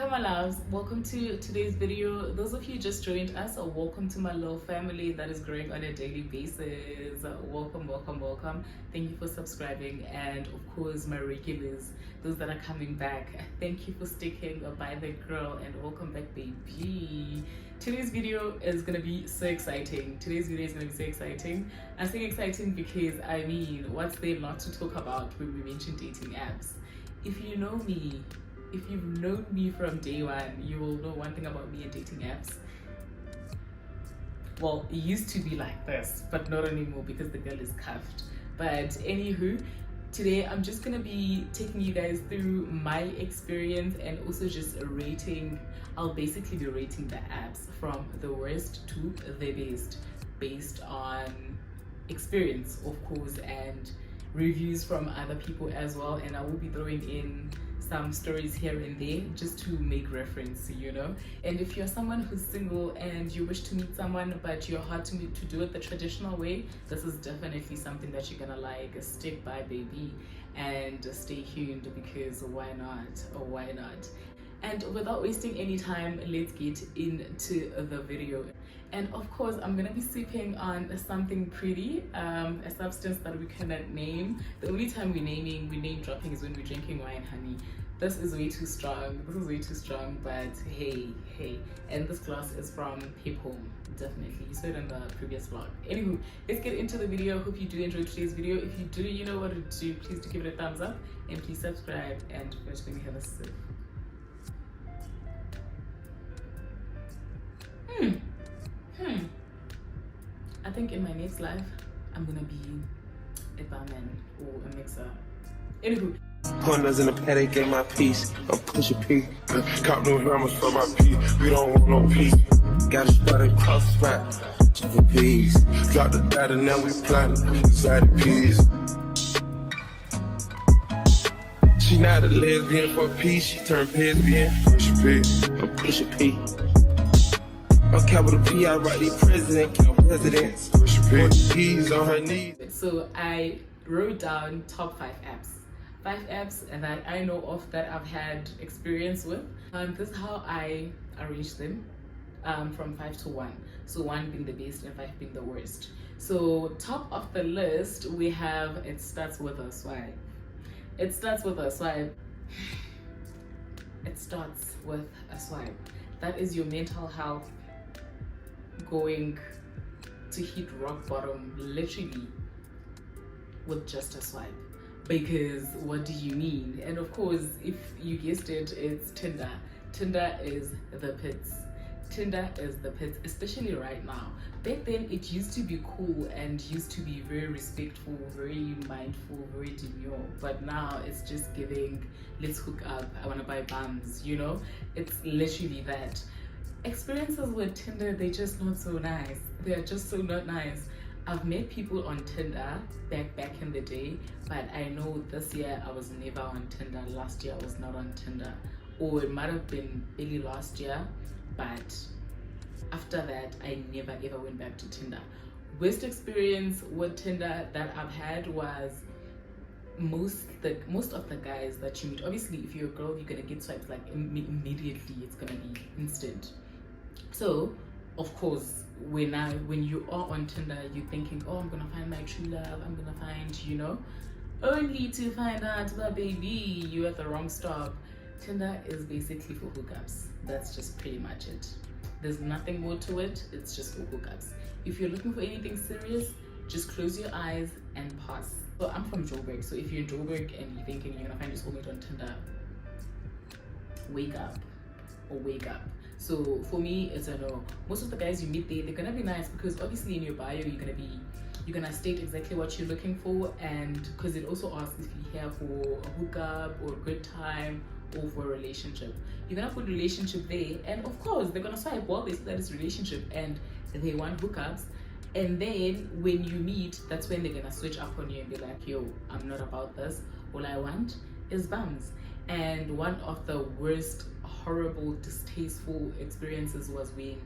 Hi my loves, welcome to today's video. Those of you just joined us, welcome to my little family that is growing on a daily basis. Welcome. Thank you for subscribing, and of course my regulars, those that are coming back, thank you for sticking by the girl, and welcome back baby. Today's video is gonna be so exciting. I'm saying exciting because I mean, what's there not to talk about when we mention dating apps? If you know me, if you've known me from day one, you will know one thing about me and dating apps. Well, it used to be like this, but not anymore because the girl is cuffed. But anywho, today I'm just gonna be taking you guys through my experience and also just rating. I'll basically be rating the apps from the worst to the best based on experience, of course, and reviews from other people as well. And I will be throwing in some stories here and there just to make reference, you know. And if you're someone who's single and you wish to meet someone but you're hard to meet to do it the traditional way, this is definitely something that you're gonna like. Stick by baby and stay tuned because why not. And without wasting any time, let's get into the video. And of course, I'm gonna be sipping on something pretty, a substance that we cannot name. The only time we name dropping is when we're drinking wine, honey. This is way too strong, but hey. And this glass is from Hip Home, definitely. You saw it in the previous vlog. Anywho, let's get into the video. Hope you do enjoy today's video. If you do, you know what to do. Please do give it a thumbs up and please subscribe. And first, let me have a sip. I think in my next life, I'm gonna be a barman or a mixer. Anywho. Corners in the paddock, get my piece. I'm push a P. Cop no hammers for my P. We don't want no peace. Got a spot across the spot. Chicken peas. Drop the data, now we plotting. Inside the peas. She not a lesbian for peace. She turned lesbian. Push a P. I'm push a P. On capital P, I write the president, count presidents. Push a P. P's on her knees. So I wrote down top 5 apps. 5 apps that I know of that I've had experience with. This is how I arrange them from 5 to 1. So 1 being the best and 5 being the worst. So top of the list, we have it starts with a swipe. It starts with a swipe. That is your mental health going to hit rock bottom literally with just a swipe. Because what do you mean? And of course, if you guessed it, it's Tinder. Tinder is the pits, especially right now. Back then, it used to be cool and used to be very respectful, very mindful, very demure. But now it's just giving, let's hook up, I want to buy bums, you know? It's literally that. Experiences with Tinder, they're just not so nice. They're just so not nice. I've met people on Tinder back in the day, but I know this year I was never on Tinder. Last year I was not on Tinder, or it might have been early last year, but after that I never ever went back to Tinder. Worst experience with Tinder that I've had was most of the guys that you meet. Obviously, if you're a girl, you're gonna get swipes like immediately. It's gonna be instant. So of course, when you are on Tinder, you're thinking, oh, I'm gonna find my true love, I'm gonna find, you know, only to find out that baby, you're at the wrong stop. Tinder is basically for hookups. That's just pretty much it. There's nothing more to it, it's just for hookups. If you're looking for anything serious, just close your eyes and pass. So I'm from Joburg, so if you're in Joburg and you're thinking you're gonna find your soulmate on Tinder, wake up. So for me, it's a no. Most of the guys you meet there, they're gonna be nice because obviously in your bio you're gonna state exactly what you're looking for, and because it also asks if you're here for a hookup or a good time or for a relationship. You're gonna put relationship there, and of course they're gonna swipe well, they see that it's relationship and they want hookups. And then when you meet, that's when they're gonna switch up on you and be like, yo, I'm not about this. All I want is bums. And one of the worst, horrible, distasteful experiences was when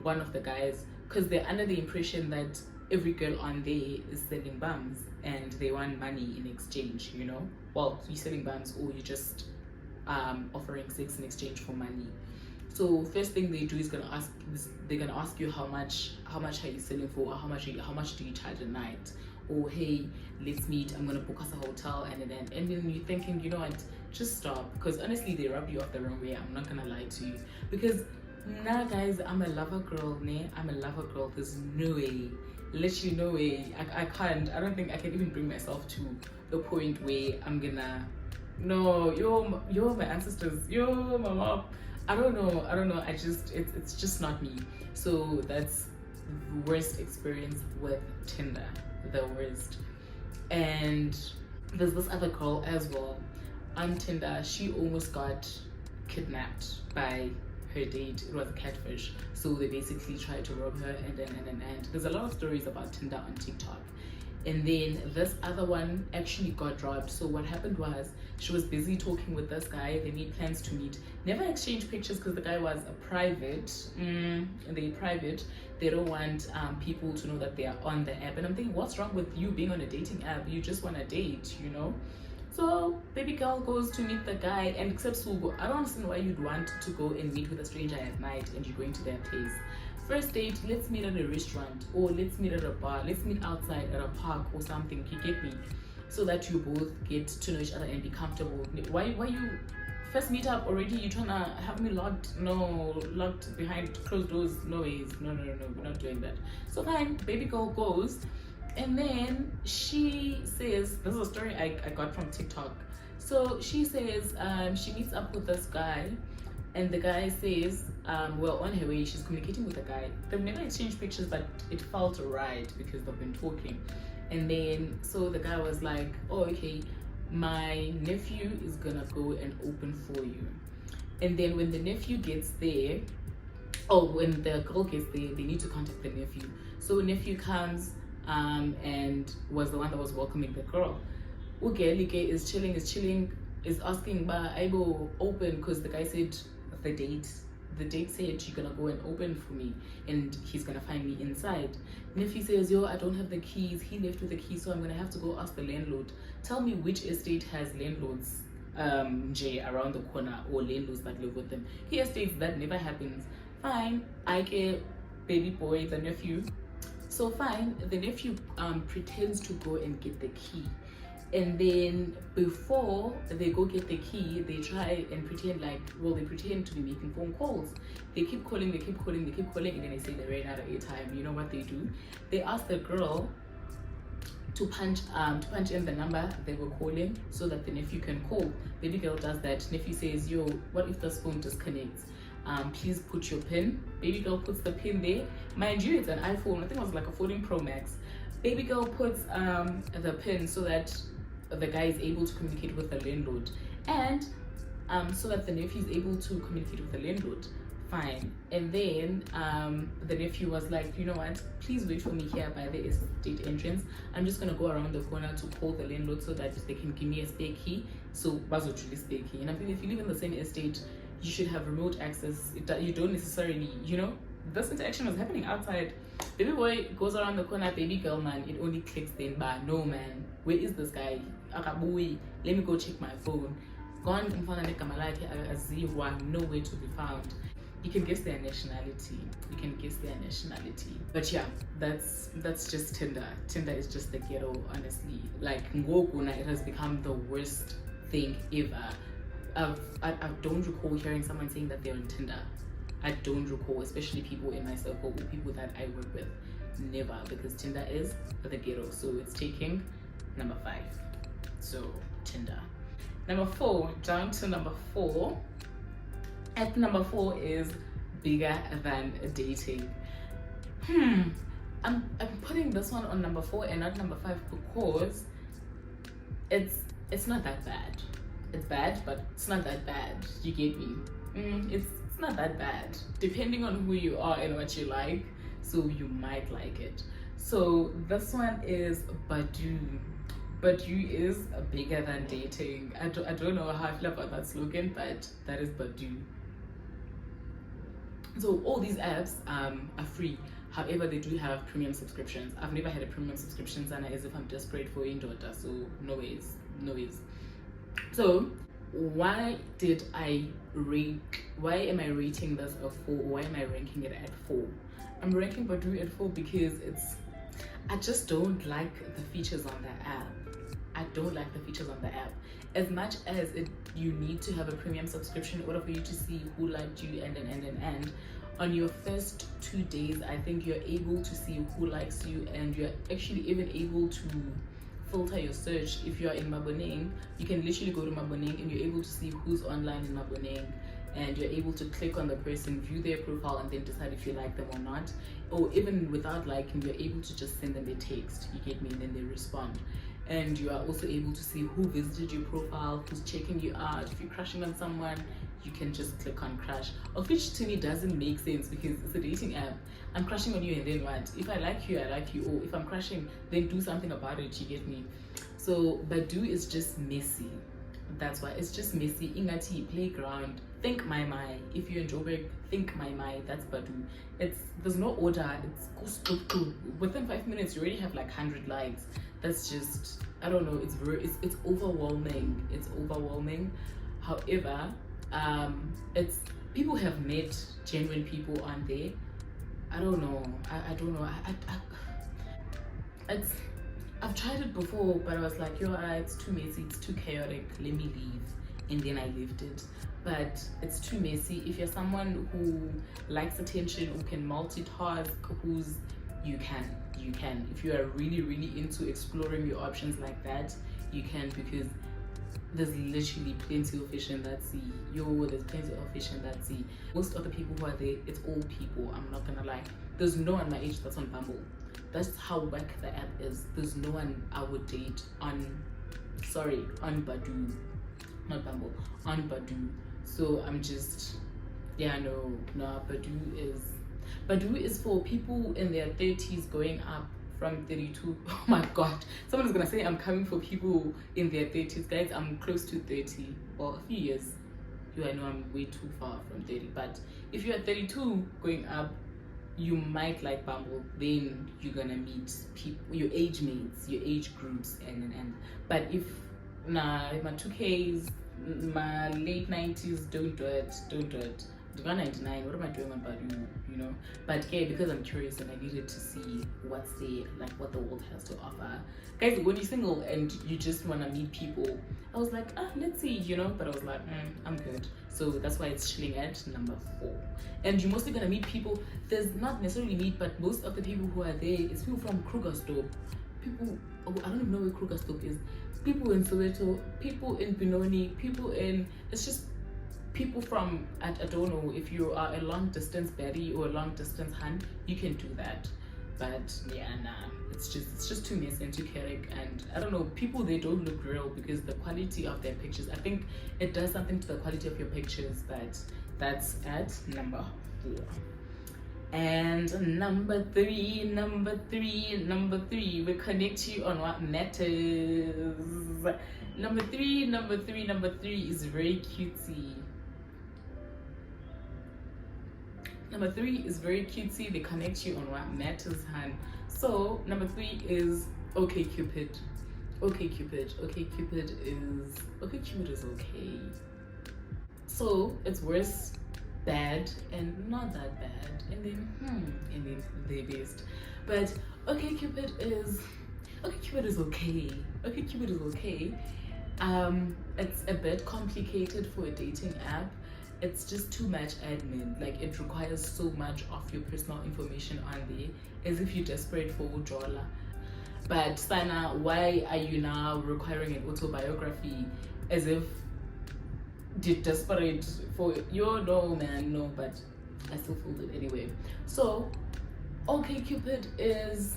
one of the guys, because they're under the impression that every girl on there is selling bums and they want money in exchange, you know? Well, you're selling bums or you just offering sex in exchange for money. So first thing they do is they're gonna ask you how much are you selling for, or how much do you charge a night, or hey, let's meet, I'm gonna book us a hotel, and then you're thinking, you know what, just stop, because honestly they rub you off the wrong way. I'm not gonna lie to you, because nah guys, I'm a lover girl, I'm a lover girl. There's no way, literally no way. I don't think I can even bring myself to the point where I'm gonna, no, you're my ancestors, you're my mom. I don't know. It's just not me. So that's the worst experience with Tinder, the worst. And there's this other girl as well on Tinder. She almost got kidnapped by her date. It was a catfish. So they basically tried to rob her, and there's a lot of stories about Tinder on TikTok. And then this other one actually got dropped. So what happened was, she was busy talking with this guy. They made plans to meet. Never exchanged pictures because the guy was a private. They're private. They don't want people to know that they are on the app. And I'm thinking, what's wrong with you being on a dating app? You just want to date, you know? So baby girl goes to meet the guy, and except Sugo, I don't understand why you'd want to go and meet with a stranger at night and you're going to their place. First date, let's meet at a restaurant, or let's meet at a bar, let's meet outside at a park or something, you get me? So that you both get to know each other and be comfortable. Why you first meet up already, you trying to have me locked behind closed doors? No ways, no, we're not doing that. So fine, baby girl goes, and then she says, this is a story I got from TikTok. So she says she meets up with this guy, and the guy says, well, on her way, she's communicating with the guy. They've never exchanged pictures, but it felt right because they've been talking. And then, so the guy was like, oh, okay, my nephew is gonna go and open for you. And then when the nephew gets there, when the girl gets there, they need to contact the nephew. So nephew comes and was the one that was welcoming the girl. Ugelike is chilling, is asking, ba, I will open, because the guy said the date said you're gonna go and open for me and he's gonna find me inside. Nephew says, yo, I don't have the keys, he left with the keys, so I'm gonna have to go ask the landlord. Tell me which estate has landlords around the corner, or landlords that live with them. He estates that never happens. Fine, I get baby boy, the nephew. So fine, the nephew pretends to go and get the key. And then before they go get the key, they try and pretend they pretend to be making phone calls. They keep calling, and then they say they ran out of airtime. You know what they do? They ask the girl to punch in the number they were calling so that the nephew can call. Baby girl does that. Nephew says, yo, what if this phone disconnects? Please put your pin. Baby girl puts the pin there. Mind you, it's an iPhone. I think it was like a 14 Pro Max. Baby girl puts the pin so that the guy is able to communicate with the landlord, and so that the nephew is able to communicate with the landlord. Fine. And then the nephew was like, you know what, please wait for me here by the estate entrance. I'm just gonna go around the corner to call the landlord so that they can give me a spare key. So basically spare key. And I think if you live in the same estate, you should have remote access. You don't necessarily, you know, this interaction was happening outside. Baby boy goes around the corner, baby girl, man, it only clicks then, but no, man, where is this guy? Akabuwi, let me go check my phone. Gone in front of the Kamalaki, Aziwa, nowhere to be found. You can guess their nationality. But yeah, that's just Tinder. Tinder is just the ghetto, honestly. Like Ngoguna, it has become the worst thing ever. I don't recall hearing someone saying that they're on Tinder. I don't recall, especially people in my circle or people that I work with. Never, because Tinder is the ghetto. So it's taking number 5. So Tinder. Number 4, down to number 4. At number 4 is bigger than dating. I'm putting this one on number 4 and not number 5 because it's not that bad. It's bad, but it's not that bad. You get me? It's not that bad, depending on who you are and what you like, so you might like it. So this one is Badoo. Badoo is bigger than dating. I don't know how I feel about that slogan, but that is Badoo. So all these apps are free. However, they do have premium subscriptions. I've never had a premium subscription, and as if I'm desperate for a daughter, so no ways. So why am I rating this a 4? Why am I ranking it at 4? I'm ranking Badoo at 4 because I just don't like the features on the app. I don't like the features on the app. As much as you need to have a premium subscription in order for you to see who liked you and on your first 2 days, I think you're able to see who likes you, and you're actually even able to filter your search. If you're in Maboneng, you can literally go to Maboneng and you're able to see who's online in Maboneng, and you're able to click on the person, view their profile, and then decide if you like them or not. Or even without liking, you're able to just send them a text, you get me, and then they respond. And you are also able to see who visited your profile, who's checking you out. If you're crushing on someone, you can just click on crush, of which to me doesn't make sense because it's a dating app. I'm crushing on you, and then what? If I like you, I like you. Or if I'm crushing, then do something about it, you get me? So Badoo is just messy. That's why it's just messy. Ingati playground. Think my. If you're in Joburg, think my. That's Badoo. There's no order. It's within 5 minutes you already have like 100 likes. That's just, I don't know. It's overwhelming. It's overwhelming. However, it's people have met genuine people on there. I don't know. I don't know. I've tried it before, but I was like, it's too messy, it's too chaotic, let me leave. And then I left it. But it's too messy. If you're someone who likes attention, who can multitask, you can. If you are really, really into exploring your options like that, you can, because there's literally plenty of fish in that sea. There's plenty of fish in that sea. Most of the people who are there, it's old people, I'm not gonna lie. There's no one my age that's on Bumble. That's how whack the app is. There's no one I would date on Badoo. Not Bumble, on Badoo. So I'm just, Badoo is for people in their 30s going up from 32. Oh my god, someone is gonna say I'm coming for people in their 30s. Guys, I'm close to 30, or a few years. I know I'm way too far from 30, but if you're 32 going up, you might like Bumble. Then you're gonna meet people, your age mates, your age groups, and but if my 2Ks, my late 90s, don't do it. 99, what am I doing on Badoo, But yeah, because I'm curious and I needed to see what's there, like what the world has to offer. Guys, when you're single and you just want to meet people, I was like, let's see, but I was like, I'm good. So that's why it's chilling at number 4. And you're mostly gonna meet people, there's not necessarily meet, but most of the people who are there is people from Krugersdorp. People, I don't even know where Krugersdorp is. People in Soweto, people in Benoni, it's just people from, I don't know, if you are a long distance baddie or a long distance hunt, you can do that. But yeah, it's just too messy and too chaotic, and I don't know, people, they don't look real because the quality of their pictures, I think it does something to the quality of your pictures, but that's at number 4. And number three, we connect you on what matters. Number three is very cutesy. Number 3 is very cutesy. They connect you on what matters, hun. So number 3 is OkCupid. OkCupid is okay. So it's worse, bad, and not that bad, and then the best. But OkCupid is okay. OkCupid is okay. It's a bit complicated for a dating app. It's just too much admin. Like, it requires so much of your personal information on there, as if you're desperate for Ujola. But Sana, why are you now requiring an autobiography as if you're desperate for no, but I still feel it anyway. So OkCupid is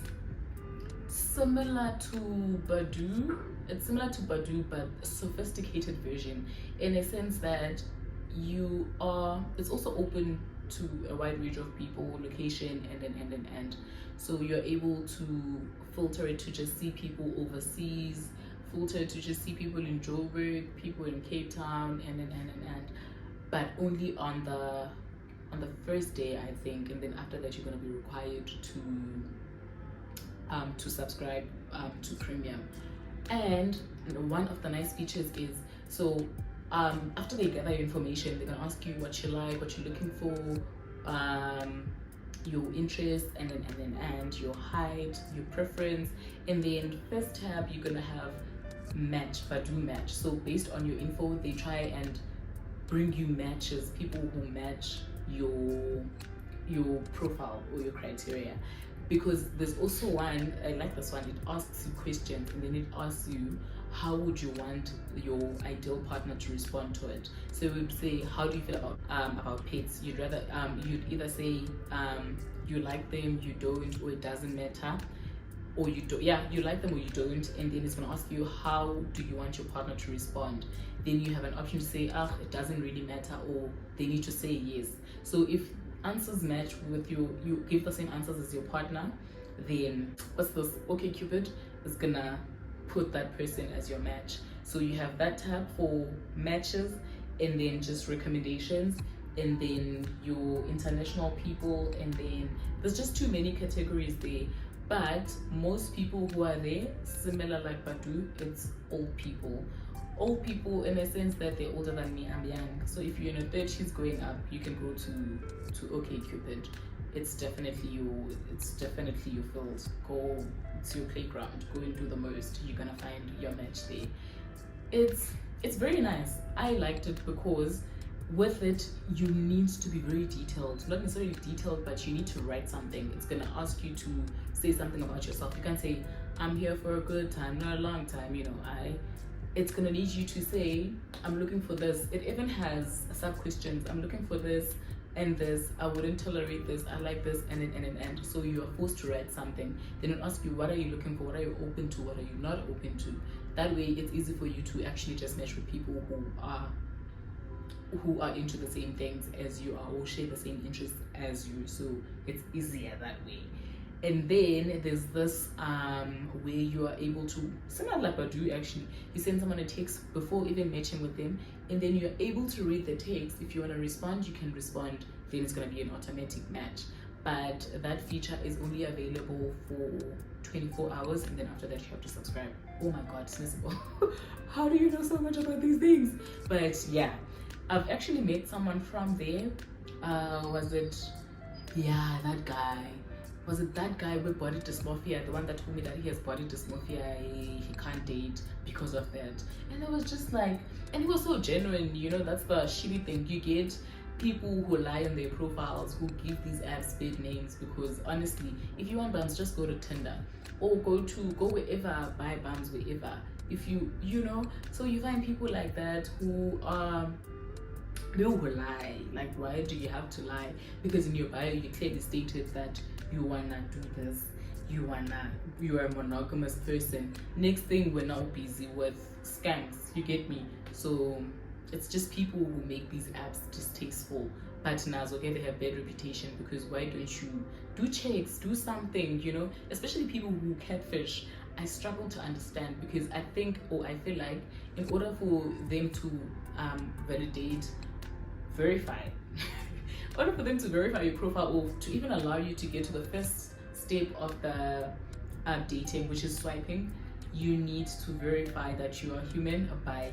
similar to Badoo. It's similar to Badoo, but a sophisticated version, in a sense that it's also open to a wide range of people, location, and so you're able to filter it to just see people overseas, filter to just see people in Joburg, people in Cape Town, and but only on the first day, I think, and then after that you're going to be required to subscribe to premium. And one of the nice features is, so After they gather your information, they're gonna ask you what you like, what you're looking for, your interests, and your height, your preference. And then first tab, you're gonna have Badoo match. So based on your info, they try and bring you matches, people who match your profile or your criteria. Because there's also one, I like this one, it asks you questions, and then it asks you how would you want your ideal partner to respond to it. So it would say, how do you feel about pets? You'd either say you like them, you don't, or it doesn't matter, or you don't. Yeah, you like them or you don't. And then it's going to ask you, how do you want your partner to respond? Then you have an option to say, it doesn't really matter, or they need to say yes. So if answers match with you give the same answers as your partner, then what's this, OkCupid is gonna put that person as your match. So you have that tab for matches, and then just recommendations, and then your international people, and then there's just too many categories there. But most people who are there, similar like Badoo, it's old people in a sense that they're older than me. I'm young, so if you're in your 30s going up, you can go to OkCupid. It's definitely your field. Go, it's your playground. Go and do the most. You're gonna find your match there. It's very nice. I liked it because with it you need to be very detailed. Not necessarily detailed, but you need to write something. It's gonna ask you to say something about yourself. You can't say, I'm here for a good time, not a long time, it's gonna need you to say, I'm looking for this. It even has sub questions. I'm looking for this and this. I wouldn't tolerate this. I like this, and so you are forced to write something. Then it'll ask you, what are you looking for? What are you open to? What are you not open to? That way it's easy for you to actually just match with people who are into the same things as you are, or share the same interests as you. So it's easier that way. And then there's this where you are able to, similar like Badoo actually, you send someone a text before even matching with them, and then you're able to read the text. If you want to respond, you can respond, then it's going to be an automatic match. But that feature is only available for 24 hours, and then after that you have to subscribe. Oh my god, it's miserable. How do you know so much about these things? But yeah, I've actually met someone from there. Was it that guy with body dysmorphia, the one that told me that he has body dysmorphia, he can't date because of that? And it was just like, and he was so genuine, that's the shitty thing. You get people who lie on their profiles, who give these apps big names, because honestly, if you want bums, just go to Tinder, or go wherever, buy bums wherever. If so you find people like that who they will lie. Like, why do you have to lie? Because in your bio you clearly stated that you wanna do this, you are a monogamous person. Next thing, we're now busy with scams, you get me? So it's just people who make these apps distasteful. But now, okay, they have bad reputation, because why don't you do checks, do something, especially people who catfish. I struggle to understand, because I feel like in order for them to verify in order for them to verify your profile, or to even allow you to get to the first step of the dating, which is swiping, you need to verify that you are human by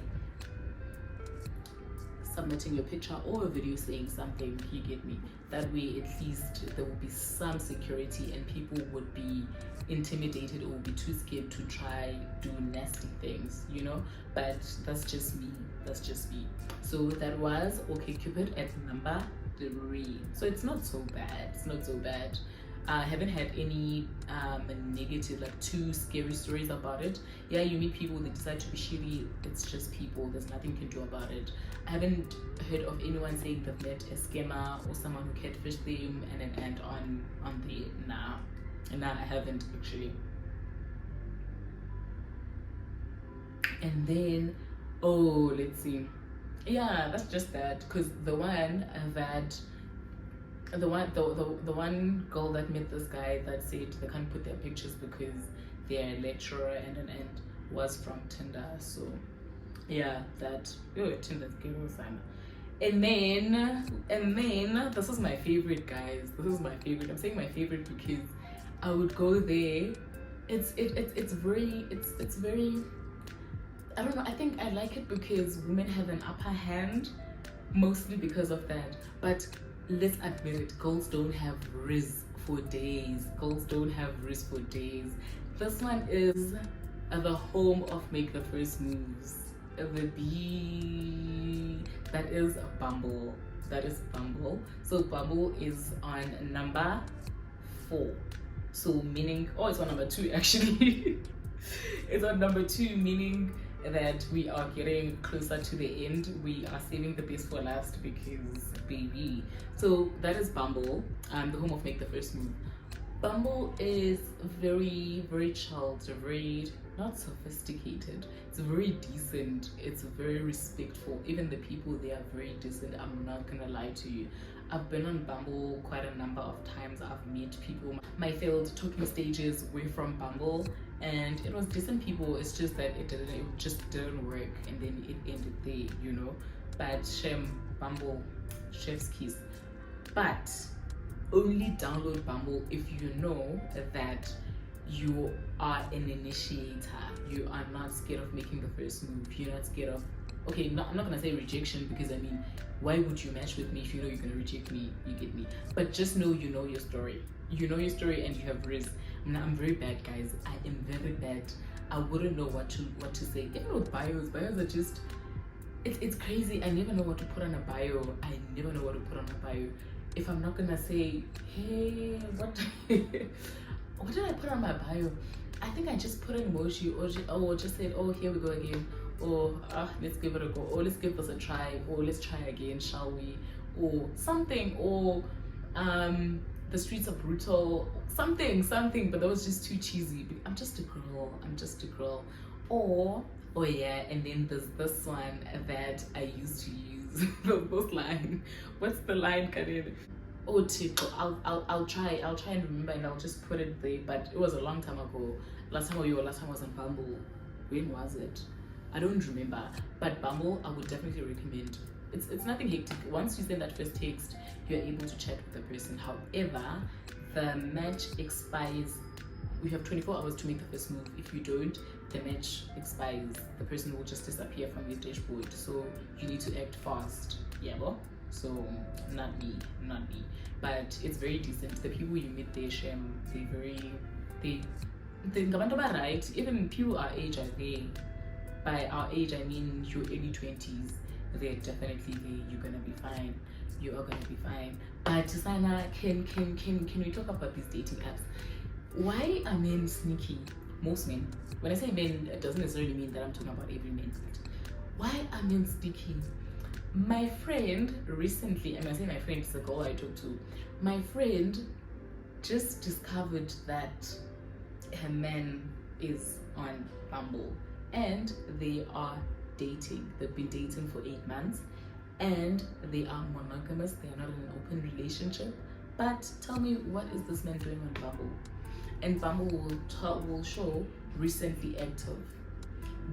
submitting your picture or a video saying something, you get me? That way at least there will be some security, and people would be intimidated or would be too scared to try do nasty things, but that's just me. So that was OkCupid at number 3. So it's not so bad. I haven't had any negative, like too scary stories about it. Yeah, you meet people, they decide to be shitty. It's just people, there's nothing you can do about it. I haven't heard of anyone saying they've met a scammer or someone who catfished them and on the nah, I haven't actually. And then let's see, yeah, that's just that, because the one girl that met this guy that said they can't put their pictures because they're a lecturer and was from Tinder. So yeah, Tinder's ghetto sana. And then this is my favorite, guys. I'm saying my favorite because I would go there. It's very I don't know, I think I like it because women have an upper hand, mostly because of that. But let's admit it, girls don't have riz for days. Girls don't have riz for days. This one is the home of make the first moves. The B, that is Bumble. That is Bumble. So Bumble is on number 4. So meaning, oh, it's on number 2 actually. It's on number 2, meaning that we are getting closer to the end. We are saving the best for last because baby. So that is Bumble, the home of make the first move. Bumble is very, very chilled, very not sophisticated. It's very decent. It's very respectful. Even the people there are very decent. I'm not gonna lie to you. I've been on Bumble quite a number of times. I've met people. My failed talking stages were from Bumble, and it was decent people. It's just that it just didn't work, and then it ended there, you know. But Bumble, chef's kiss. But only download Bumble if you know that you are an initiator. You are not scared of making the first move. You're not scared of, okay, I'm not gonna say rejection, because I mean, why would you match with me if you know you're gonna reject me? You get me? But just know you know your story. You know your story and you have risk. I'm very bad, guys. I am very bad. I wouldn't know what to say. Even with bios are just, it's crazy. I never know what to put on a bio. I never know what to put on a bio. If I'm not gonna say, hey, what what did I put on my bio? I think I just put an emoji, or just said, oh, here we go again, or let's give it a go, or let's give this a try, or let's try again, shall we, or something, or the streets are brutal, something, but that was just too cheesy. I'm just a girl. Or oh yeah, and then there's this one that I used to use. This line, what's the line, Karin? Oh, Tico, I'll try and remember, and I'll just put it there. But it was a long time ago. Last time I was on Bumble. When was it? I don't remember. But Bumble, I would definitely recommend. It's nothing hectic. Once you send that first text, you're able to chat with the person. However, the match expires. We have 24 hours to make the first move. If you don't, the match expires. The person will just disappear from your dashboard. So you need to act fast. Yeah, well. So not me. But it's very decent. The people you meet there, they right. Even people our age are there. By our age, I mean your early 20s. They're definitely there. You're gonna be fine. You are gonna be fine. But Sana, can we talk about these dating apps? Why are men sneaky? Most men. When I say men, it doesn't necessarily mean that I'm talking about every man. Why are men sneaky? My friend recently, and I say my friend, it's a girl I talked to. My friend just discovered that her man is on Bumble and they are dating. They've been dating for 8 months and they are monogamous. They are not in an open relationship. But tell me, what is this man doing on Bumble? And Bumble will show recently active.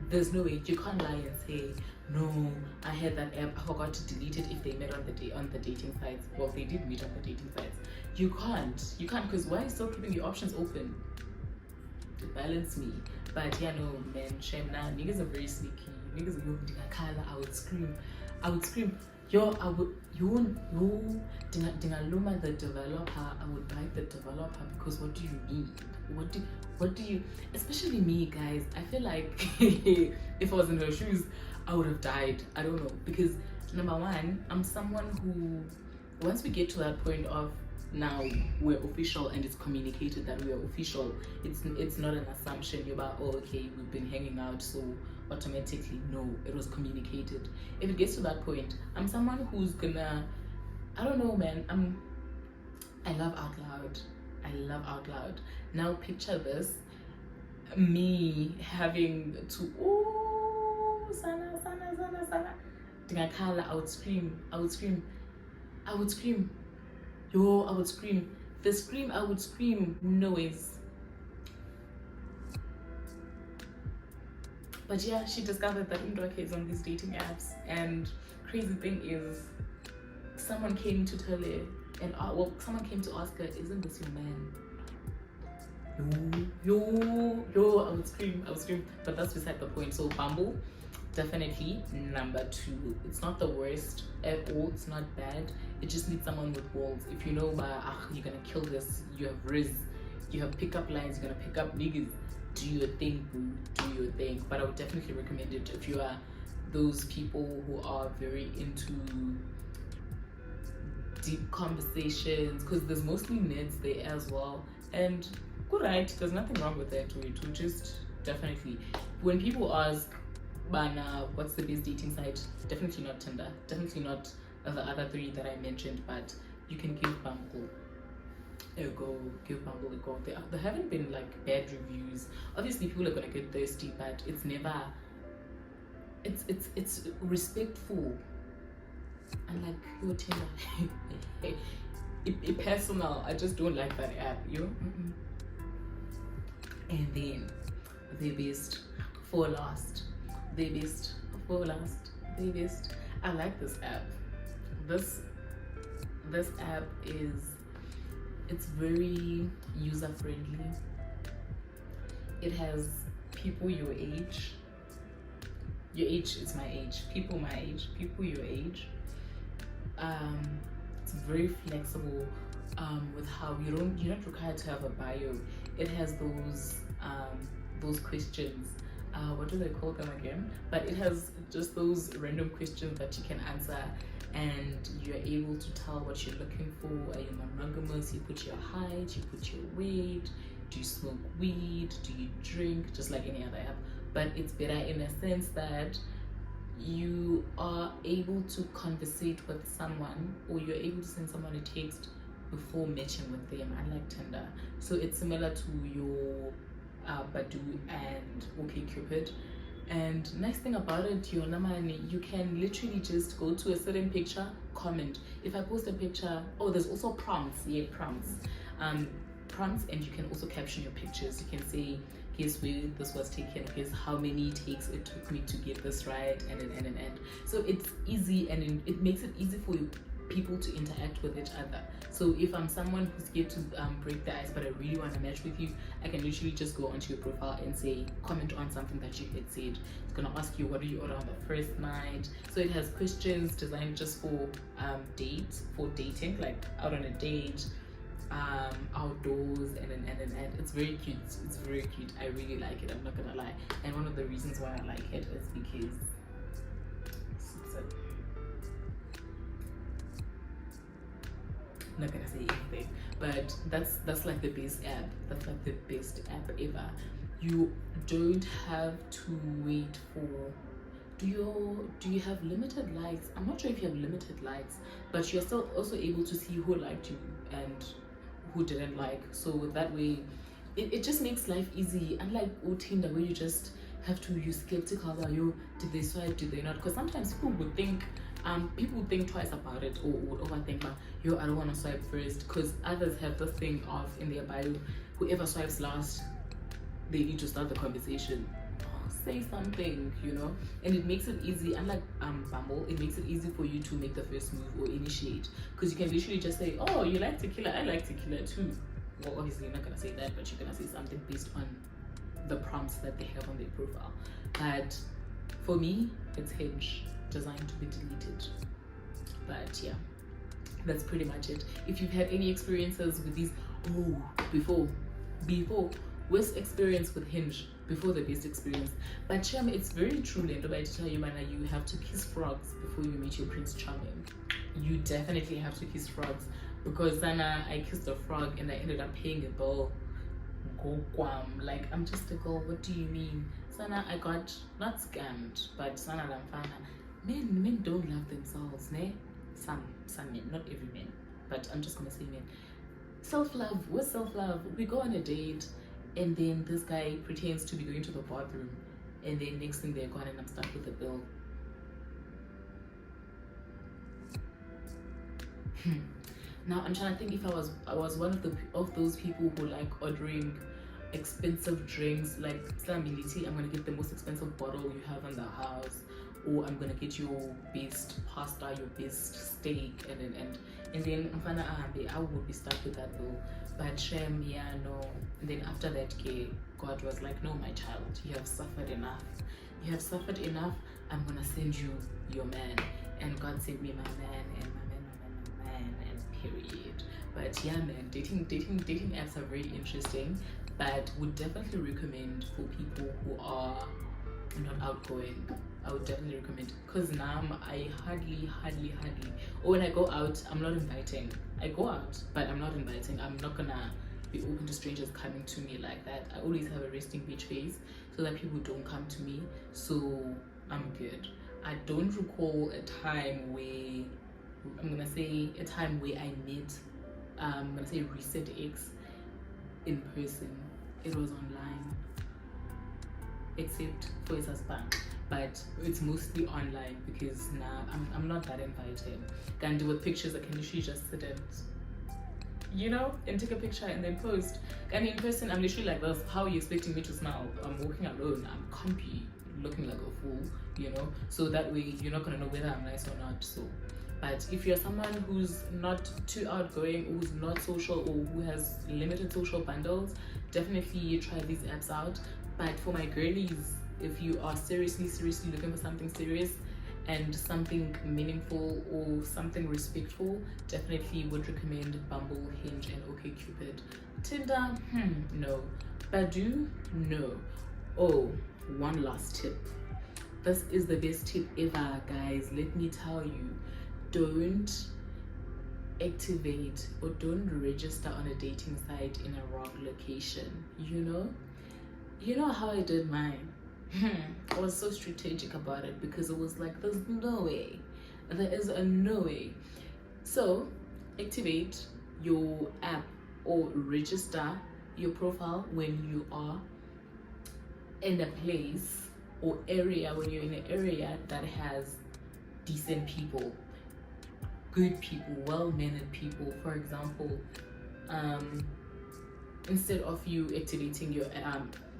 There's no way, you can't lie and say, no, I had that app, I forgot to delete it if they met on the dating sites. Well, they did meet on the dating sites. You can't, because why still keeping your options open? To balance me. But yeah, no, man, shame now. Niggas are very sneaky. Niggas are moving to I would scream. Yo, Dingaluma, the developer, I would buy the developer, because what do you mean? What do you, especially me, guys, I feel like if I was in her shoes, I would have died. I don't know, because number one, I'm someone who, once we get to that point of now we're official and it's communicated that we are official, it's not an assumption. You're about, oh, okay, we've been hanging out, so automatically, no, it was communicated. If it gets to that point, I'm someone who's gonna, I don't know, man, I love out loud. Now picture this, me having to, oh, sana Dingakala, I would scream. Yo, I would scream. The scream I would scream, noise. But yeah, she discovered that Ndoke is on these dating apps, and crazy thing is, someone came to tell her, and someone came to ask her, isn't this your man? Yo, I would scream, but that's beside the point. So Bumble, definitely number 2. It's not the worst at all, it's not bad. It just needs someone with balls. If you know, you're gonna kill this, you have riz, you have pickup lines, you're gonna pick up niggas, do your thing, boo, do your thing. But I would definitely recommend it if you are those people who are very into deep conversations, because there's mostly neds there as well. And good, right, there's nothing wrong with that. To just definitely, when people ask Bana what's the best dating site, definitely not Tinder, definitely not the other 3 that I mentioned, but you can give Bumble a go. Give Bumble a go. There haven't been like bad reviews. Obviously people are gonna get thirsty, but it's never, it's respectful. And like your Tinder, it personal. I just don't like that app, you know. And then the best for last. I like this app. This app it's very user friendly. It has people your age. Your age is my age. People my age. People your age. It's very flexible with how you're not required to have a bio. It has those questions. What do they call them again? But it has just those random questions that you can answer, and you're able to tell what you're looking for. Are you monogamous? You put your height, you put your weight. Do you smoke weed? Do you drink? Just like any other app. But it's better in a sense that you are able to conversate with someone, or you're able to send someone a text before matching with them, unlike Tinder. So it's similar to your Badoo and OkCupid. And nice thing about it, your Namani, you can literally just go to a certain picture, comment. If I post a picture, there's also prompts. Prompts, and you can also caption your pictures. You can say, here's where this was taken, here's how many takes it took me to get this right, and. So it's easy, and it makes it easy for people to interact with each other. So if I'm someone who's scared to break the ice, but I really want to match with you, I can literally just go onto your profile and say, comment on something that you had said. It's gonna ask you, what do you order on the first night? So it has questions designed just for dating, like out on a date, outdoors, and it's very cute. It's very cute. I really like it, I'm not gonna lie. And one of the reasons why I like it is because I'm not gonna say anything, but that's like the best app. That's like the best app ever. You don't have to wait for, do you have limited likes? I'm not sure if you have limited likes, but you're still also able to see who liked you and who didn't like. So that way it just makes life easy, unlike Tinder where you just have to, you skeptical about you, did they swipe, did they not? Because sometimes people would think twice about it, or would overthink, like, I don't want to swipe first, because others have this thing of in their bio, whoever swipes last, they need to start the conversation. Say something, and it makes it easy. Unlike Bumble, it makes it easy for you to make the first move or initiate, because you can literally just say, oh, you like tequila, I like tequila too. Well, obviously you're not gonna say that, but you're gonna say something based on the prompts that they have on their profile. But for me, it's Hinge, designed to be deleted. But yeah, that's pretty much it. If you've had any experiences with these, before worst experience with Hinge before the best experience. But Cham, it's very true, Lendo, but I tell you, man, you have to kiss frogs before you meet your Prince Charming. You definitely have to kiss frogs, because then I kissed a frog and I ended up paying a bill. Go kwam, like, I'm just a girl, what do you mean? Sana, I got not scammed, but Sana Lamfana. Men don't love themselves, ne? Some men, not every man, but I'm just gonna say men. Self-love, what's self-love? We go on a date, and then this guy pretends to be going to the bathroom, and then next thing they're gone and I'm stuck with the bill. Now I'm trying to think if I was one of those people who like ordering expensive drinks, like Slamility, I'm gonna get the most expensive bottle you have in the house, or I'm gonna get your best pasta, your best steak, and then I would be stuck with that bill. But shame, yeah, no. And then after that, God was like, no, my child, you have suffered enough. You have suffered enough. I'm gonna send you your man. And God sent me my man, and my man, and period. But yeah, man, dating apps are very interesting, but would definitely recommend for people who are not outgoing. I would definitely recommend, because now I hardly, or when I go out, I'm not inviting. I go out, but I'm not inviting. I'm not gonna be open to strangers coming to me like that. I always have a resting bitch face so that people don't come to me. So I'm good. I don't recall a time where I met I'm gonna say recent ex in person. It was online, except for his husband, but it's mostly online because now I'm not that inviting. Can do with pictures, I can literally just sit and take a picture and then post. And in person, I'm literally like this. How are you expecting me to smile? I'm walking alone, I'm comfy, looking like a fool, so that way you're not gonna know whether I'm nice or not. So, but if you're someone who's not too outgoing, or who's not social, or who has limited social bundles, definitely try these apps out. But for my girlies, if you are seriously looking for something serious and something meaningful or something respectful, definitely would recommend Bumble, Hinge, and OkCupid. Tinder, no. Badoo, no. Oh, one last tip. This is the best tip ever, guys. Let me tell you, don't activate or don't register on a dating site in a wrong location. You know how I did mine. I was so strategic about it because it was like, there's no way. There is a no way. So activate your app or register your profile when you are in a place or area, when you're in an area that has decent people, good people, well-mannered people. For example, instead of you activating your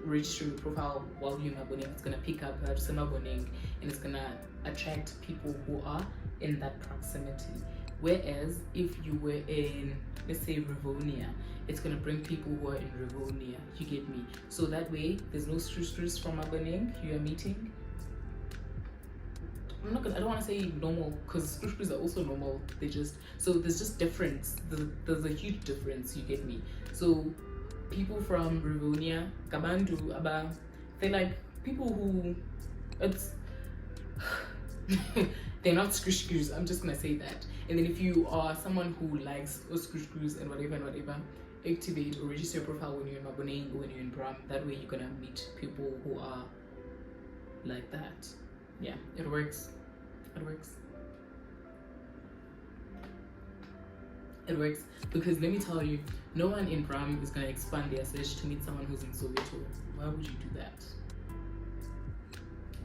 register your profile while you're maboning, it's gonna pick up maboning and it's gonna attract people who are in that proximity. Whereas if you were in, let's say, Rivonia, it's gonna bring people who are in Rivonia. You get me? So that way there's no stress from maboning. You are meeting. I don't want to say normal, because screws are also normal. There's just difference. There's a huge difference. You get me? So people from Rivonia, Kabandu, Aba, they're like people who, they're not screws. I'm just gonna say that. And then if you are someone who likes screws and whatever, activate or register your profile when you're in Maboneng or when you're in Bram. That way you're gonna meet people who are like that. Yeah, it works. It works because let me tell you, no one in Bram is going to expand their search to meet someone who's in Soweto. Why would you do that?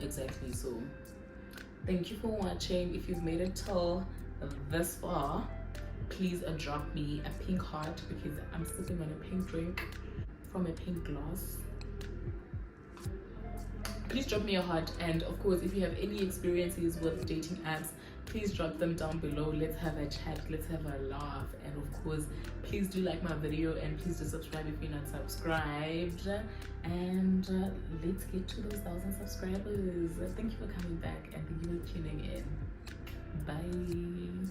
Exactly. So thank you for watching. If you've made it till this far, please drop me a pink heart because I'm sipping on a pink drink from a pink glass. Please drop me a heart, and of course, if you have any experiences with dating apps, please drop them down below. Let's have a chat, let's have a laugh, and of course, please do like my video and please do subscribe if you're not subscribed, and let's get to those 1,000 subscribers. Thank you for coming back and thank you for tuning in. Bye.